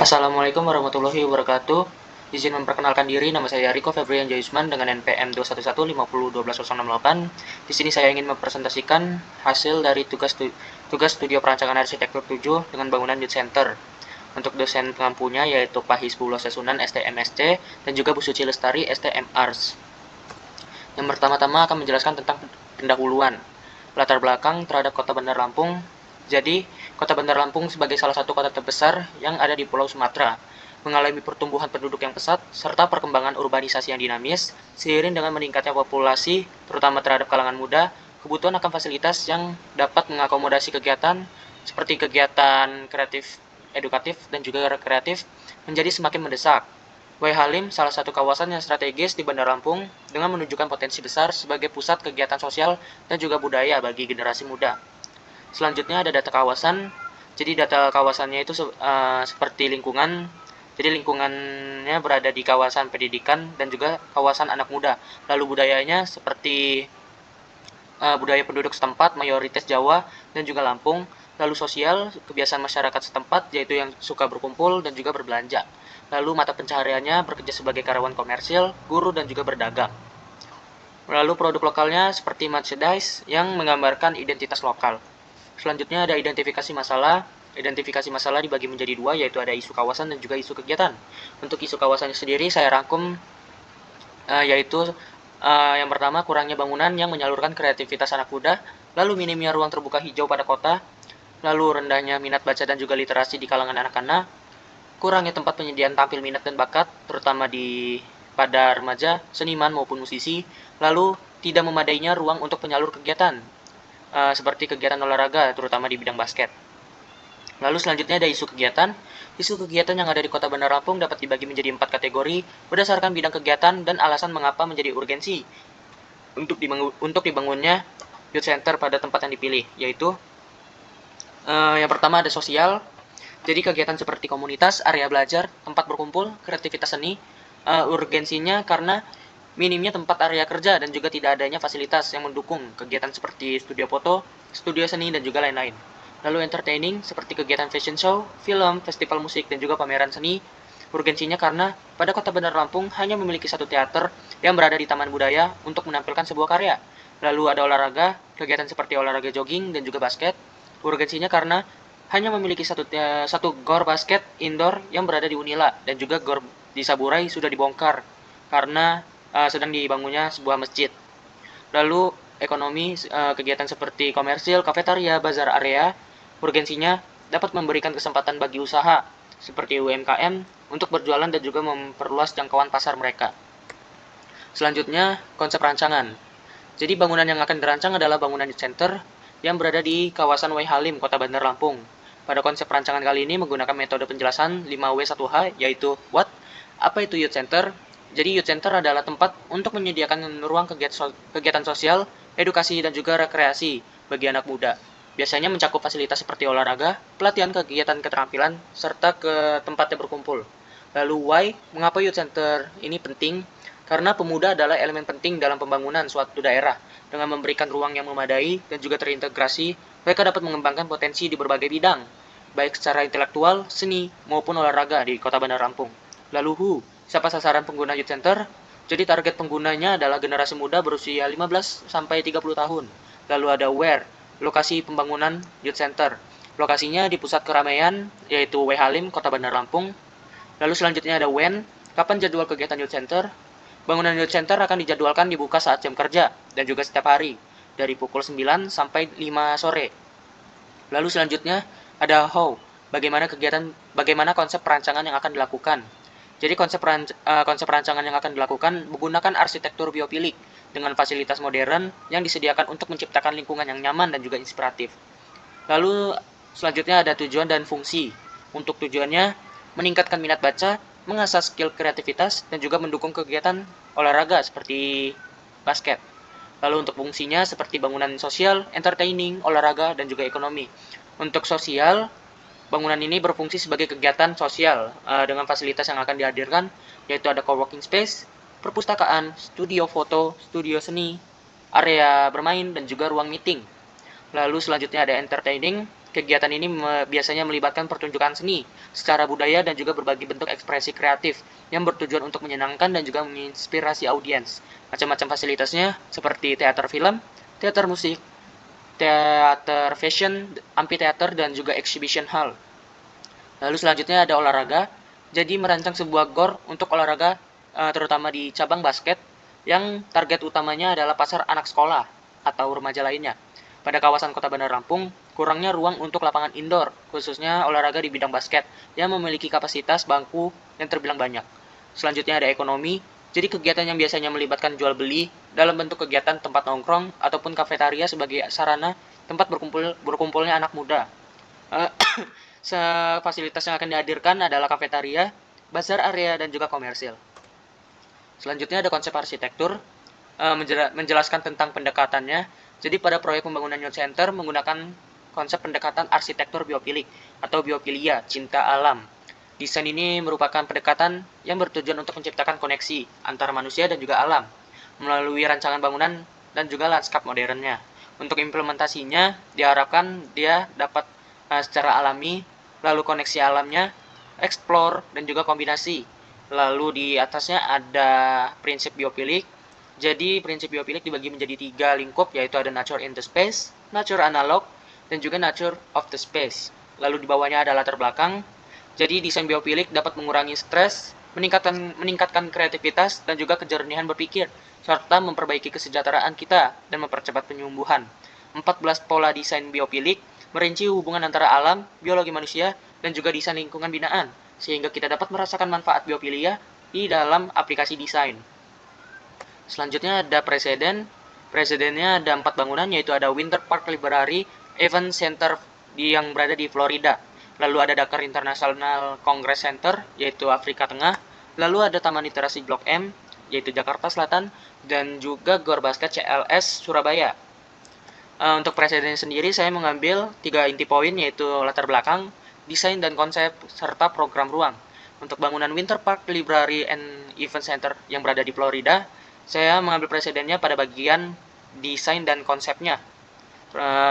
Assalamualaikum warahmatullahi wabarakatuh. Izin memperkenalkan diri, nama saya Riko Febrian Joyusman dengan NPM 211501208. Di sini saya ingin mempresentasikan hasil dari tugas studio perancangan arsitektur 7 dengan bangunan Youth Center. Untuk dosen pengampunya yaitu Pak Hizbullah Sesunan STMSC dan juga Bu Suci Lestari STM Ars. Yang pertama-tama akan menjelaskan tentang pendahuluan, latar belakang terhadap Kota Bandar Lampung. Jadi, Kota Bandar Lampung sebagai salah satu kota terbesar yang ada di Pulau Sumatera, mengalami pertumbuhan penduduk yang pesat serta perkembangan urbanisasi yang dinamis, seiring dengan meningkatnya populasi, terutama terhadap kalangan muda, kebutuhan akan fasilitas yang dapat mengakomodasi kegiatan seperti kegiatan kreatif, edukatif, dan juga rekreatif menjadi semakin mendesak. Wai Halim salah satu kawasan yang strategis di Bandar Lampung dengan menunjukkan potensi besar sebagai pusat kegiatan sosial dan juga budaya bagi generasi muda. Selanjutnya ada data kawasan. Jadi data kawasannya itu seperti lingkungan. Jadi lingkungannya berada di kawasan pendidikan dan juga kawasan anak muda. Lalu budayanya seperti budaya penduduk setempat mayoritas Jawa dan juga Lampung. Lalu sosial, kebiasaan masyarakat setempat yaitu yang suka berkumpul dan juga berbelanja. Lalu mata pencahariannya bekerja sebagai karyawan komersil, guru dan juga berdagang. Lalu produk lokalnya seperti merchandise yang menggambarkan identitas lokal. Selanjutnya ada identifikasi masalah. Identifikasi masalah dibagi menjadi dua, yaitu ada isu kawasan dan juga isu kegiatan. Untuk isu kawasannya sendiri saya rangkum yaitu yang pertama kurangnya bangunan yang menyalurkan kreativitas anak muda, lalu minimnya ruang terbuka hijau pada kota, lalu rendahnya minat baca dan juga literasi di kalangan anak-anak, kurangnya tempat penyediaan tampil minat dan bakat, terutama pada remaja, seniman maupun musisi, lalu tidak memadainya ruang untuk penyalur kegiatan, seperti kegiatan olahraga, terutama di bidang basket. Lalu selanjutnya ada isu kegiatan. Isu kegiatan yang ada di Kota Bandar Lampung dapat dibagi menjadi 4 kategori berdasarkan bidang kegiatan dan alasan mengapa menjadi urgensi untuk dibangunnya youth center pada tempat yang dipilih, yaitu yang pertama ada sosial. Jadi kegiatan seperti komunitas, area belajar, tempat berkumpul, kreativitas seni, urgensinya karena minimnya tempat area kerja dan juga tidak adanya fasilitas yang mendukung kegiatan seperti studio foto, studio seni, dan juga lain-lain. Lalu entertaining seperti kegiatan fashion show, film, festival musik, dan juga pameran seni. Urgensinya karena pada Kota Bandar Lampung hanya memiliki satu teater yang berada di Taman Budaya untuk menampilkan sebuah karya. Lalu ada olahraga, kegiatan seperti olahraga jogging dan juga basket. Urgensinya karena hanya memiliki satu gor basket indoor yang berada di Unila, dan juga gor di Saburai sudah dibongkar karena sedang dibangunnya sebuah masjid. Lalu ekonomi, kegiatan seperti komersil, kafetaria, bazar area, urgensinya dapat memberikan kesempatan bagi usaha seperti UMKM untuk berjualan dan juga memperluas jangkauan pasar mereka. Selanjutnya, konsep rancangan. Jadi bangunan yang akan dirancang adalah bangunan youth center yang berada di kawasan Wai Halim, Kota Bandar Lampung. Pada konsep rancangan kali ini menggunakan metode penjelasan 5W1H, yaitu what, apa itu youth center. Jadi youth center adalah tempat untuk menyediakan ruang kegiatan sosial, edukasi, dan juga rekreasi bagi anak muda. Biasanya mencakup fasilitas seperti olahraga, pelatihan kegiatan keterampilan, serta ke tempatnya berkumpul. Lalu why, mengapa youth center ini penting? Karena pemuda adalah elemen penting dalam pembangunan suatu daerah. Dengan memberikan ruang yang memadai dan juga terintegrasi, mereka dapat mengembangkan potensi di berbagai bidang, baik secara intelektual, seni, maupun olahraga di Kota Bandar Lampung. Lalu who, siapa sasaran pengguna youth center? Jadi target penggunanya adalah generasi muda berusia 15-30 tahun. Lalu ada where, lokasi pembangunan youth center. Lokasinya di pusat keramaian, yaitu Wai Halim, Kota Bandar Lampung. Lalu selanjutnya ada when, kapan jadwal kegiatan youth center? Bangunan youth center akan dijadwalkan dibuka saat jam kerja dan juga setiap hari dari pukul 9 sampai 5 sore. Lalu selanjutnya ada how, bagaimana konsep perancangan yang akan dilakukan. Jadi konsep rancangan yang akan dilakukan menggunakan arsitektur biopilik dengan fasilitas modern yang disediakan untuk menciptakan lingkungan yang nyaman dan juga inspiratif. Lalu selanjutnya ada tujuan dan fungsi. Untuk tujuannya meningkatkan minat baca, mengasah skill kreativitas, dan juga mendukung kegiatan olahraga seperti basket. Lalu untuk fungsinya seperti bangunan sosial, entertaining, olahraga, dan juga ekonomi. Untuk sosial, bangunan ini berfungsi sebagai kegiatan sosial dengan fasilitas yang akan dihadirkan, yaitu ada coworking space, perpustakaan, studio foto, studio seni, area bermain, dan juga ruang meeting. Lalu selanjutnya ada entertaining. Kegiatan ini biasanya melibatkan pertunjukan seni secara budaya dan juga berbagai bentuk ekspresi kreatif yang bertujuan untuk menyenangkan dan juga menginspirasi audiens. Macam-macam fasilitasnya seperti teater film, teater musik, teater fashion, amphitheater, dan juga exhibition hall. Lalu selanjutnya ada olahraga. Jadi merancang sebuah GOR untuk olahraga terutama di cabang basket yang target utamanya adalah pasar anak sekolah atau remaja lainnya. Pada kawasan Kota Bandar Lampung, kurangnya ruang untuk lapangan indoor, khususnya olahraga di bidang basket, yang memiliki kapasitas bangku yang terbilang banyak. Selanjutnya ada ekonomi, jadi kegiatan yang biasanya melibatkan jual beli dalam bentuk kegiatan tempat nongkrong ataupun kafetaria sebagai sarana tempat berkumpulnya anak muda. Uh, Fasilitas yang akan dihadirkan adalah kafetaria, bazar area, dan juga komersil. Selanjutnya ada konsep arsitektur, menjelaskan tentang pendekatannya. Jadi pada proyek pembangunan Youth Center menggunakan konsep pendekatan arsitektur biofilik atau biofilia, cinta alam. Desain ini merupakan pendekatan yang bertujuan untuk menciptakan koneksi antara manusia dan juga alam melalui rancangan bangunan dan juga lanskap modernnya. Untuk implementasinya diharapkan dia dapat secara alami, lalu koneksi alamnya, explore, dan juga kombinasi. Lalu di atasnya ada prinsip biofilik. Jadi prinsip biofilik dibagi menjadi 3 lingkup, yaitu ada nature in the space, nature analog, dan juga nature of the space. Lalu di bawahnya ada latar belakang. Jadi desain biofilik dapat mengurangi stres, meningkatkan kreativitas, dan juga kejernihan berpikir, serta memperbaiki kesejahteraan kita dan mempercepat penyembuhan. 14 pola desain biofilik merinci hubungan antara alam, biologi manusia, dan juga desain lingkungan binaan, sehingga kita dapat merasakan manfaat biofilia di dalam aplikasi desain. Selanjutnya ada presiden. Presidennya ada 4 bangunan, yaitu ada Winter Park Library Event Center yang berada di Florida. Lalu ada Dakar International Congress Center, yaitu Afrika Tengah. Lalu ada Taman Literasi Blok M, yaitu Jakarta Selatan. Dan juga Gor Basket CLS Surabaya. Untuk presiden sendiri saya mengambil 3 inti poin, yaitu latar belakang, desain dan konsep, serta program ruang. Untuk bangunan Winter Park Library and Event Center yang berada di Florida, saya mengambil presidennya pada bagian desain dan konsepnya,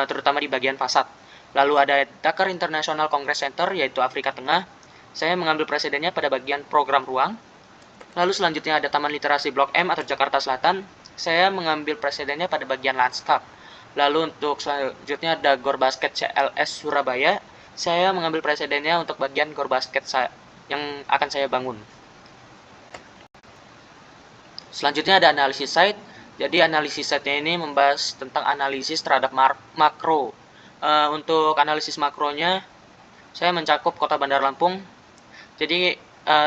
terutama di bagian fasad. Lalu ada Dakar International Congress Center, yaitu Afrika Tengah. Saya mengambil presidennya pada bagian program ruang. Lalu selanjutnya ada Taman Literasi Blok M atau Jakarta Selatan. Saya mengambil presidennya pada bagian lanskap. Lalu untuk selanjutnya ada Gor Basket CLS Surabaya. Saya mengambil presidennya untuk bagian Gor Basket yang akan saya bangun. Selanjutnya ada analisis site. Jadi analisis site-nya ini membahas tentang analisis terhadap makro. Untuk analisis makronya, saya mencakup Kota Bandar Lampung. Jadi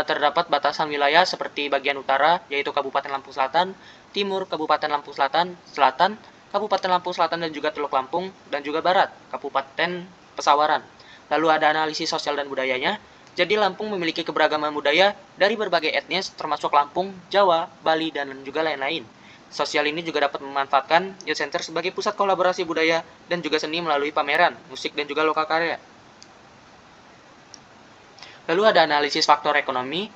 terdapat batasan wilayah seperti bagian utara, yaitu Kabupaten Lampung Selatan, timur Kabupaten Lampung Selatan, selatan Kabupaten Lampung Selatan dan juga Teluk Lampung, dan juga barat Kabupaten Pesawaran. Lalu ada analisis sosial dan budayanya. Jadi Lampung memiliki keberagaman budaya dari berbagai etnis, termasuk Lampung, Jawa, Bali, dan juga lain-lain. Sosial ini juga dapat memanfaatkan Youth Center sebagai pusat kolaborasi budaya dan juga seni melalui pameran, musik, dan juga lokal karya. Lalu ada analisis faktor ekonomi.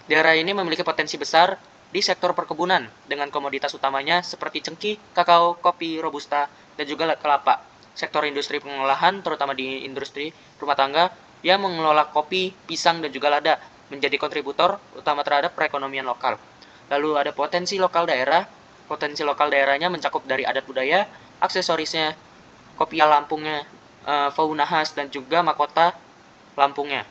Daerah ini memiliki potensi besar di sektor perkebunan dengan komoditas utamanya seperti cengkih, kakao, kopi, robusta, dan juga kelapa. Sektor industri pengolahan, terutama di industri rumah tangga, yang mengelola kopi, pisang, dan juga lada, menjadi kontributor utama terhadap perekonomian lokal. Lalu ada potensi lokal daerah. Potensi lokal daerahnya mencakup dari adat budaya, aksesorisnya, kopiah Lampungnya, fauna khas, dan juga mahkota Lampungnya.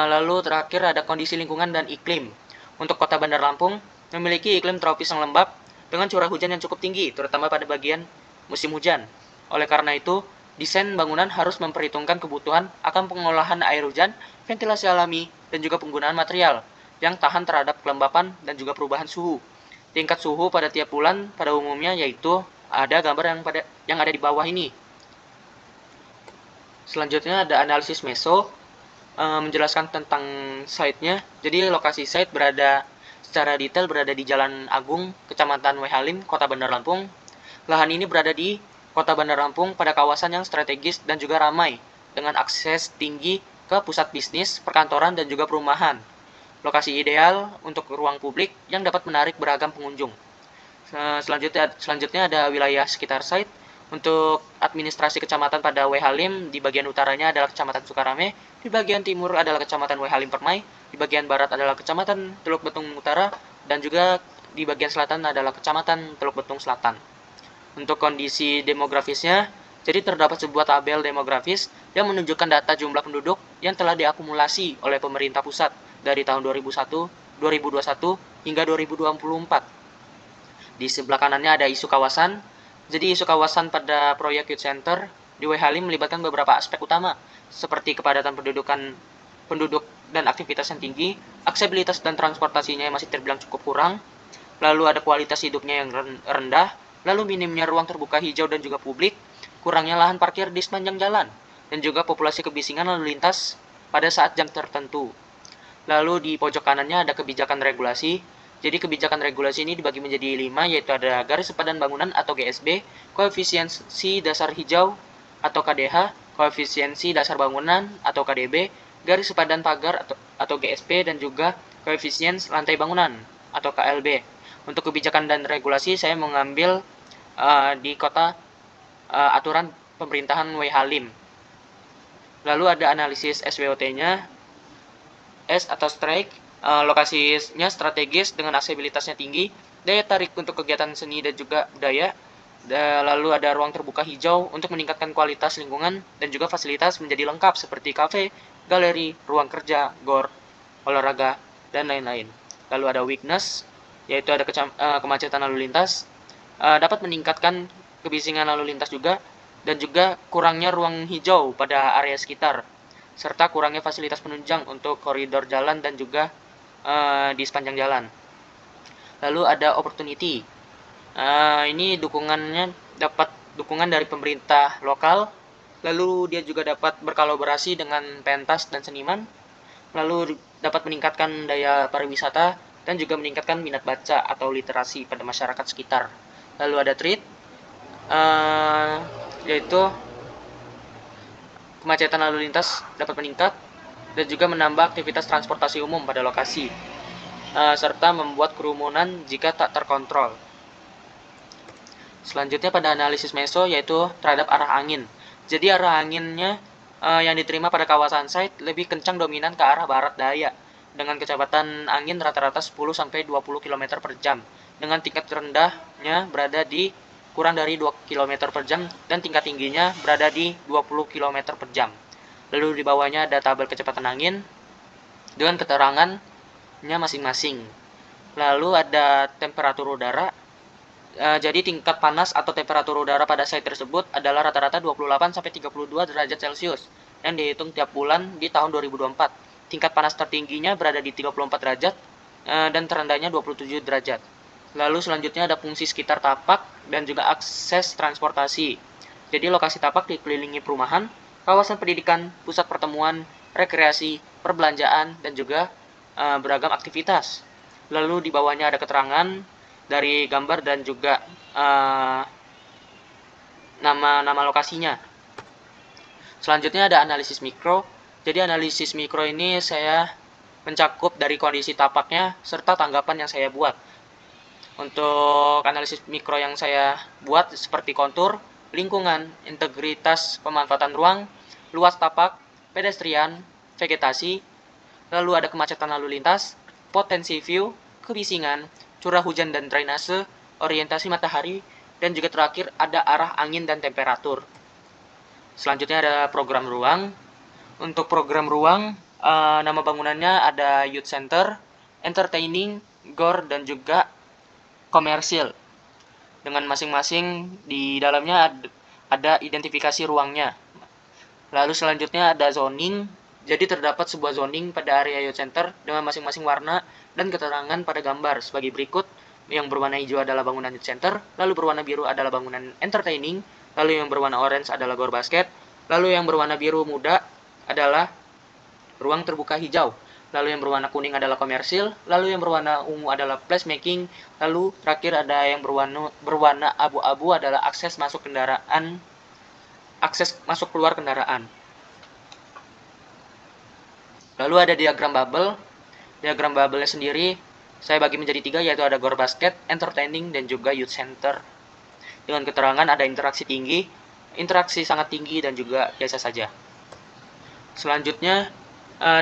Lalu terakhir ada kondisi lingkungan dan iklim. Untuk Kota Bandar Lampung memiliki iklim tropis yang lembab dengan curah hujan yang cukup tinggi, terutama pada bagian musim hujan. Oleh karena itu, desain bangunan harus memperhitungkan kebutuhan akan pengolahan air hujan, ventilasi alami, dan juga penggunaan material yang tahan terhadap kelembapan dan juga perubahan suhu. Tingkat suhu pada tiap bulan pada umumnya yaitu ada gambar yang ada di bawah ini. Selanjutnya ada analisis meso, menjelaskan tentang site-nya. Jadi lokasi site secara detail berada di Jalan Agung, Kecamatan Wehalim, Kota Bandar Lampung. Lahan ini berada di Kota Bandar Lampung pada kawasan yang strategis dan juga ramai, dengan akses tinggi ke pusat bisnis, perkantoran, dan juga perumahan. Lokasi ideal untuk ruang publik yang dapat menarik beragam pengunjung. Selanjutnya ada wilayah sekitar site. Untuk administrasi kecamatan pada W Halim, di bagian utaranya adalah Kecamatan Sukarame, di bagian timur adalah Kecamatan W Halim Permai, di bagian barat adalah Kecamatan Teluk Betung Utara, dan juga di bagian selatan adalah Kecamatan Teluk Betung Selatan. Untuk kondisi demografisnya, jadi terdapat sebuah tabel demografis yang menunjukkan data jumlah penduduk yang telah diakumulasi oleh pemerintah pusat dari tahun 2001, 2021 hingga 2024. Di sebelah kanannya ada isu kawasan. Jadi isu kawasan pada proyek Youth Center di W Halim melibatkan beberapa aspek utama, seperti kepadatan penduduk dan aktivitas yang tinggi, aksesibilitas dan transportasinya yang masih terbilang cukup kurang, lalu ada kualitas hidupnya yang rendah, lalu minimnya ruang terbuka hijau dan juga publik, kurangnya lahan parkir di sepanjang jalan, dan juga populasi kebisingan lalu lintas pada saat jam tertentu. Lalu di pojok kanannya ada kebijakan regulasi. Jadi kebijakan regulasi ini dibagi menjadi 5, yaitu ada garis sepadan bangunan atau GSB, koefisiensi dasar hijau atau KDH, koefisiensi dasar bangunan atau KDB, garis sepadan pagar atau GSP, dan juga koefisien lantai bangunan atau KLB. Untuk kebijakan dan regulasi saya mengambil di kota aturan pemerintahan W Halim. Lalu ada analisis SWOT-nya. S atau strike, lokasinya strategis dengan aksesibilitasnya tinggi, daya tarik untuk kegiatan seni dan juga budaya, lalu ada ruang terbuka hijau untuk meningkatkan kualitas lingkungan, dan juga fasilitas menjadi lengkap seperti kafe, galeri, ruang kerja, gor, olahraga, dan lain-lain. Lalu ada weakness, yaitu ada kemacetan lalu lintas, dapat meningkatkan kebisingan lalu lintas juga, dan juga kurangnya ruang hijau pada area sekitar, serta kurangnya fasilitas penunjang untuk koridor jalan dan juga di sepanjang jalan. Lalu ada opportunity. Ini dukungannya dapat dukungan dari pemerintah lokal, lalu dia juga dapat berkolaborasi dengan pentas dan seniman, lalu dapat meningkatkan daya pariwisata dan juga meningkatkan minat baca atau literasi pada masyarakat sekitar. Lalu ada threat, yaitu kemacetan lalu lintas dapat meningkat dan juga menambah aktivitas transportasi umum pada lokasi, serta membuat kerumunan jika tak terkontrol. Selanjutnya pada analisis meso, yaitu terhadap arah angin. Jadi arah anginnya yang diterima pada kawasan site lebih kencang dominan ke arah barat daya, dengan kecepatan angin rata-rata 10-20 km per jam, dengan tingkat rendahnya berada di kurang dari 2 km per jam dan tingkat tingginya berada di 20 km per jam. Lalu di bawahnya ada tabel kecepatan angin dengan keterangannya masing-masing. Lalu ada temperatur udara. Jadi tingkat panas atau temperatur udara pada site tersebut adalah rata-rata 28-32 derajat Celcius yang dihitung tiap bulan di tahun 2024. Tingkat panas tertingginya berada di 34 derajat dan terendahnya 27 derajat. Lalu selanjutnya ada fungsi sekitar tapak dan juga akses transportasi. Jadi lokasi tapak dikelilingi perumahan, kawasan pendidikan, pusat pertemuan, rekreasi, perbelanjaan, dan juga beragam aktivitas. Lalu di bawahnya ada keterangan dari gambar dan juga nama lokasinya. Selanjutnya ada analisis mikro. Jadi analisis mikro ini saya mencakup dari kondisi tapaknya serta tanggapan yang saya buat. Untuk analisis mikro yang saya buat seperti kontur, lingkungan, integritas pemanfaatan ruang, luas tapak, pedestrian, vegetasi, lalu ada kemacetan lalu lintas, potensi view, kebisingan, curah hujan dan drainase, orientasi matahari, dan juga terakhir ada arah angin dan temperatur. Selanjutnya ada program ruang. Untuk program ruang, nama bangunannya ada Youth Center, Entertaining, GOR, dan juga komersil. Dengan masing-masing di dalamnya ada identifikasi ruangnya. Lalu selanjutnya ada zoning. Jadi terdapat sebuah zoning pada area Youth Center dengan masing-masing warna dan keterangan pada gambar sebagai berikut. Yang berwarna hijau adalah bangunan Youth Center, lalu berwarna biru adalah bangunan Entertaining, lalu yang berwarna orange adalah GOR Basket, lalu yang berwarna biru muda adalah ruang terbuka hijau, lalu yang berwarna kuning adalah komersil, lalu yang berwarna ungu adalah placemaking, lalu terakhir ada yang berwarna abu-abu adalah akses masuk keluar kendaraan. Lalu ada diagram bubble. Diagram bubble-nya sendiri saya bagi menjadi 3, yaitu ada GOR Basket, Entertaining, dan juga Youth Center. dengan keterangan ada interaksi tinggi, interaksi sangat tinggi, dan juga biasa saja. Selanjutnya,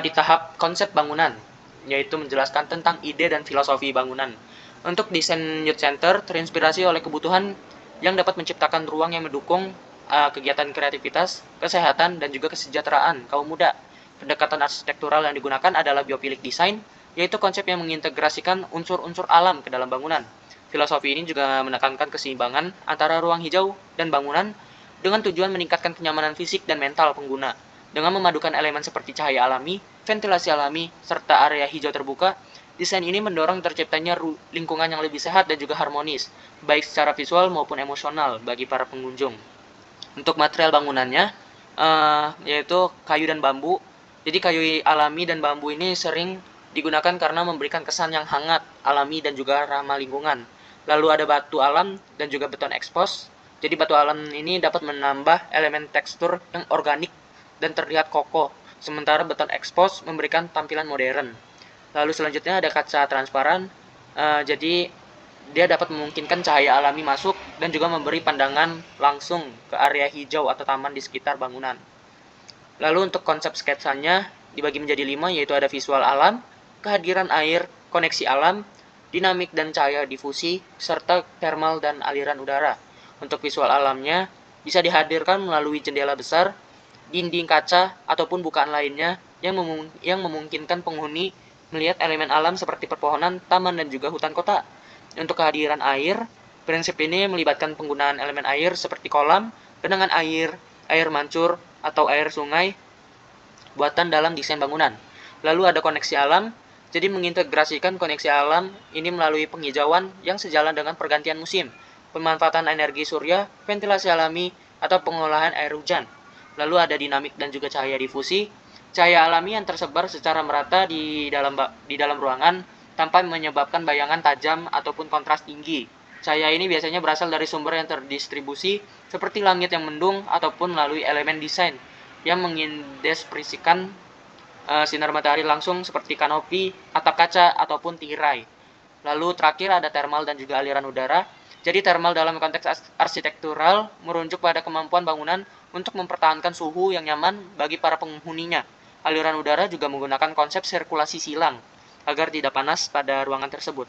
di tahap konsep bangunan, yaitu menjelaskan tentang ide dan filosofi bangunan. Untuk desain youth center terinspirasi oleh kebutuhan yang dapat menciptakan ruang yang mendukung kegiatan kreativitas, kesehatan, dan juga kesejahteraan kaum muda. Pendekatan arsitektural yang digunakan adalah biophilic design, yaitu konsep yang mengintegrasikan unsur-unsur alam ke dalam bangunan. Filosofi ini juga menekankan keseimbangan antara ruang hijau dan bangunan dengan tujuan meningkatkan kenyamanan fisik dan mental pengguna. Dengan memadukan elemen seperti cahaya alami, ventilasi alami, serta area hijau terbuka, desain ini mendorong terciptanya lingkungan yang lebih sehat dan juga harmonis, baik secara visual maupun emosional bagi para pengunjung. Untuk material bangunannya, yaitu kayu dan bambu. Jadi kayu alami dan bambu ini sering digunakan karena memberikan kesan yang hangat, alami, dan juga ramah lingkungan. Lalu ada batu alam dan juga beton expose. Jadi batu alam ini dapat menambah elemen tekstur yang organik dan terlihat kokoh, sementara beton expose memberikan tampilan modern. Lalu selanjutnya ada kaca transparan. Jadi dia dapat memungkinkan cahaya alami masuk dan juga memberi pandangan langsung ke area hijau atau taman di sekitar bangunan. Lalu untuk konsep sketsanya dibagi menjadi 5, yaitu ada visual alam, kehadiran air, koneksi alam, dinamik dan cahaya difusi, serta thermal dan aliran udara. Untuk visual alamnya bisa dihadirkan melalui jendela besar, dinding kaca, ataupun bukaan lainnya yang memungkinkan penghuni melihat elemen alam seperti perpohonan, taman, dan juga hutan kota. Untuk kehadiran air, prinsip ini melibatkan penggunaan elemen air seperti kolam, genangan air, air mancur, atau air sungai buatan dalam desain bangunan. Lalu ada koneksi alam, jadi mengintegrasikan koneksi alam ini melalui penghijauan yang sejalan dengan pergantian musim, pemanfaatan energi surya, ventilasi alami, atau pengolahan air hujan. Lalu ada dinamik dan juga cahaya difusi, cahaya alami yang tersebar secara merata di dalam ruangan tanpa menyebabkan bayangan tajam ataupun kontras tinggi. Cahaya ini biasanya berasal dari sumber yang terdistribusi seperti langit yang mendung ataupun melalui elemen desain yang mengindekspresikan sinar matahari langsung seperti kanopi, atap kaca, ataupun tirai. Lalu terakhir ada thermal dan juga aliran udara. Jadi thermal dalam konteks arsitektural merujuk pada kemampuan bangunan untuk mempertahankan suhu yang nyaman bagi para penghuninya. Aliran udara juga menggunakan konsep sirkulasi silang agar tidak panas pada ruangan tersebut.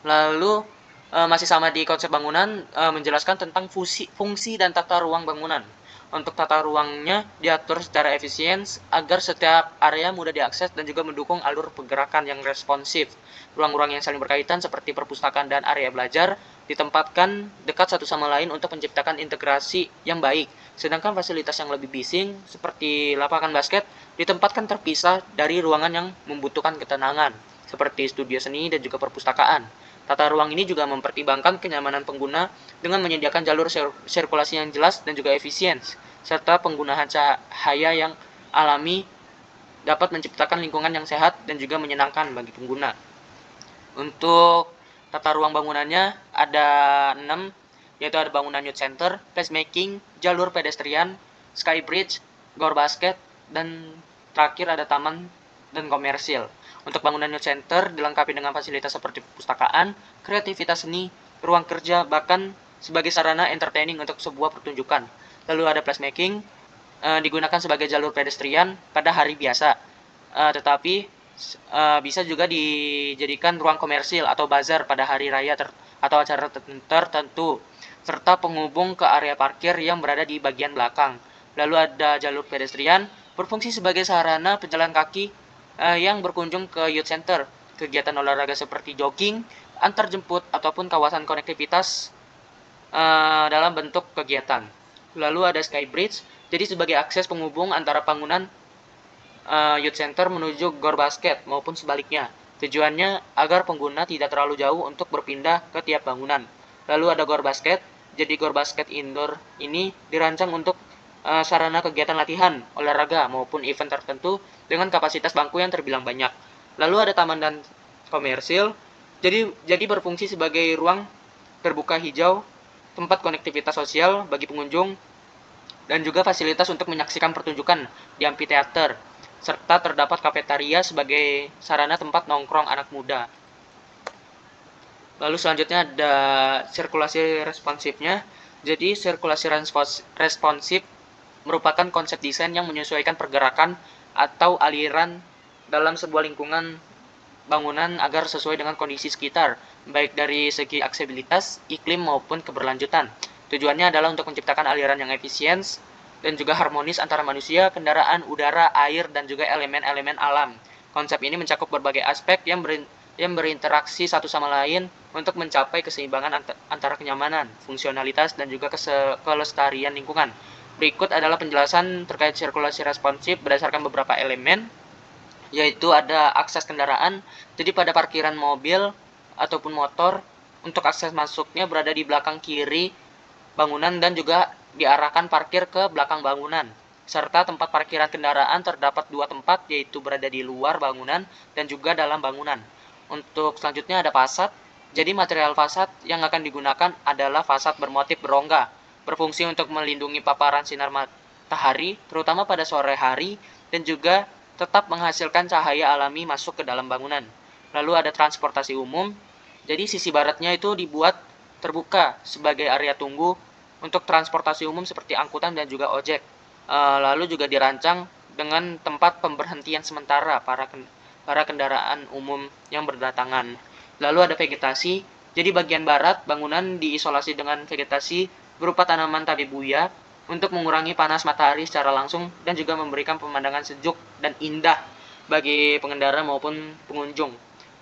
Lalu masih sama di konsep bangunan, menjelaskan tentang fungsi dan tata ruang bangunan. Untuk tata ruangnya diatur secara efisien agar setiap area mudah diakses dan juga mendukung alur pergerakan yang responsif. Ruang-ruang yang saling berkaitan seperti perpustakaan dan area belajar ditempatkan dekat satu sama lain untuk menciptakan integrasi yang baik. Sedangkan fasilitas yang lebih bising seperti lapangan basket ditempatkan terpisah dari ruangan yang membutuhkan ketenangan seperti studio seni dan juga perpustakaan. Tata ruang ini juga mempertimbangkan kenyamanan pengguna dengan menyediakan jalur sirkulasi yang jelas dan juga efisien, serta penggunaan cahaya yang alami dapat menciptakan lingkungan yang sehat dan juga menyenangkan bagi pengguna. Untuk tata ruang bangunannya ada 6, yaitu ada bangunan youth center, placemaking, jalur pedestrian, sky bridge, gor basket, dan terakhir ada taman dan komersil. Untuk bangunan youth center dilengkapi dengan fasilitas seperti perpustakaan, kreativitas seni, ruang kerja, bahkan sebagai sarana entertaining untuk sebuah pertunjukan. Lalu ada placemaking, digunakan sebagai jalur pedestrian pada hari biasa, tetapi bisa juga dijadikan ruang komersil atau bazar pada hari raya atau acara tertentu, serta penghubung ke area parkir yang berada di bagian belakang. Lalu ada jalur pedestrian, berfungsi sebagai sarana pejalan kaki yang berkunjung ke youth center. Kegiatan olahraga seperti jogging, antar jemput, ataupun kawasan konektivitas dalam bentuk kegiatan. Lalu ada sky bridge, jadi sebagai akses penghubung antara bangunan youth center menuju gor basket maupun sebaliknya. Tujuannya agar pengguna tidak terlalu jauh untuk berpindah ke tiap bangunan. Lalu ada gor basket, jadi gor basket indoor ini dirancang untuk sarana kegiatan latihan, olahraga, maupun event tertentu dengan kapasitas bangku yang terbilang banyak. Lalu ada taman dan komersil, jadi berfungsi sebagai ruang terbuka hijau, tempat konektivitas sosial bagi pengunjung, dan juga fasilitas untuk menyaksikan pertunjukan di amphitheater, serta terdapat kafetaria sebagai sarana tempat nongkrong anak muda. Lalu selanjutnya ada sirkulasi responsifnya. Jadi sirkulasi responsif merupakan konsep desain yang menyesuaikan pergerakan atau aliran dalam sebuah lingkungan bangunan agar sesuai dengan kondisi sekitar, baik dari segi aksesibilitas, iklim maupun keberlanjutan. Tujuannya adalah untuk menciptakan aliran yang efisien dan juga harmonis antara manusia, kendaraan, udara, air, dan juga elemen-elemen alam. Konsep ini mencakup berbagai aspek yang berinteraksi satu sama lain untuk mencapai keseimbangan antara kenyamanan, fungsionalitas, dan juga kelestarian lingkungan. Berikut adalah penjelasan terkait sirkulasi responsif berdasarkan beberapa elemen, yaitu ada akses kendaraan. Jadi pada parkiran mobil ataupun motor, untuk akses masuknya berada di belakang kiri bangunan dan juga diarahkan parkir ke belakang bangunan. Serta tempat parkiran kendaraan terdapat dua tempat, yaitu berada di luar bangunan dan juga dalam bangunan. Untuk selanjutnya ada fasad. Jadi material fasad yang akan digunakan adalah fasad bermotif berongga, berfungsi untuk melindungi paparan sinar matahari, terutama pada sore hari, dan juga tetap menghasilkan cahaya alami masuk ke dalam bangunan. Lalu ada transportasi umum. Jadi sisi baratnya itu dibuat terbuka sebagai area tunggu untuk transportasi umum seperti angkutan dan juga ojek. Lalu juga dirancang dengan tempat pemberhentian sementara para kendaraan umum yang berdatangan. Lalu ada vegetasi. Jadi bagian barat bangunan diisolasi dengan vegetasi berupa tanaman tabebuya untuk mengurangi panas matahari secara langsung dan juga memberikan pemandangan sejuk dan indah bagi pengendara maupun pengunjung.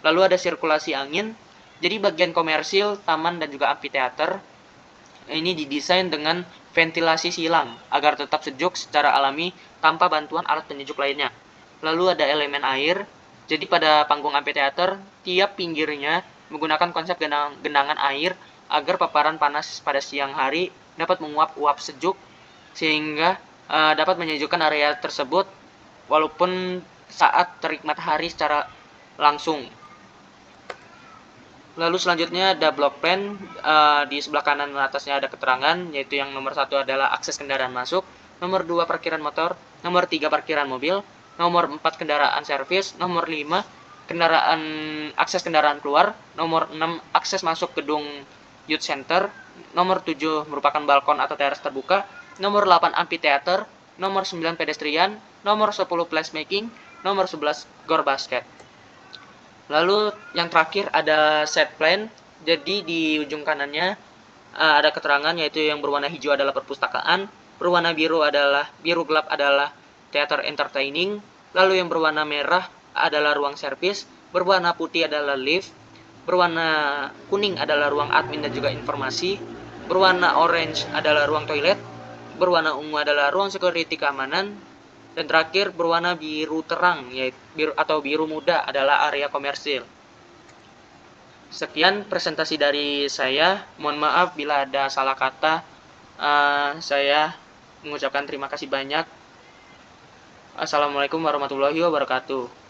Lalu ada sirkulasi angin. Jadi bagian komersil, taman, dan juga amfiteater ini didesain dengan ventilasi silang agar tetap sejuk secara alami tanpa bantuan alat penyejuk lainnya. Lalu ada elemen air. Jadi pada panggung amfiteater, tiap pinggirnya menggunakan konsep genangan air agar paparan panas pada siang hari dapat menguap uap sejuk sehingga dapat menyejukkan area tersebut walaupun saat terik matahari secara langsung. Lalu selanjutnya ada block plan. Di sebelah kanan atasnya ada keterangan, yaitu yang nomor 1 adalah akses kendaraan masuk, nomor 2 parkiran motor, nomor 3 parkiran mobil, nomor 4 kendaraan servis, nomor 5 akses kendaraan keluar, nomor 6 akses masuk gedung youth center, nomor 7 merupakan balkon atau teras terbuka, nomor 8 amphitheater, nomor 9 pedestrian, nomor 10 placemaking, nomor 11 gor basket. Lalu yang terakhir ada set plan. Jadi di ujung kanannya ada keterangan, yaitu yang berwarna hijau adalah perpustakaan, berwarna biru gelap adalah theater entertaining, lalu yang berwarna merah adalah ruang servis, berwarna putih adalah lift, berwarna kuning adalah ruang admin dan juga informasi, berwarna orange adalah ruang toilet, berwarna ungu adalah ruang security keamanan, dan terakhir berwarna biru terang yaitu biru muda adalah area komersil. Sekian presentasi dari saya. Mohon maaf bila ada salah kata. Saya mengucapkan terima kasih banyak. Assalamualaikum warahmatullahi wabarakatuh.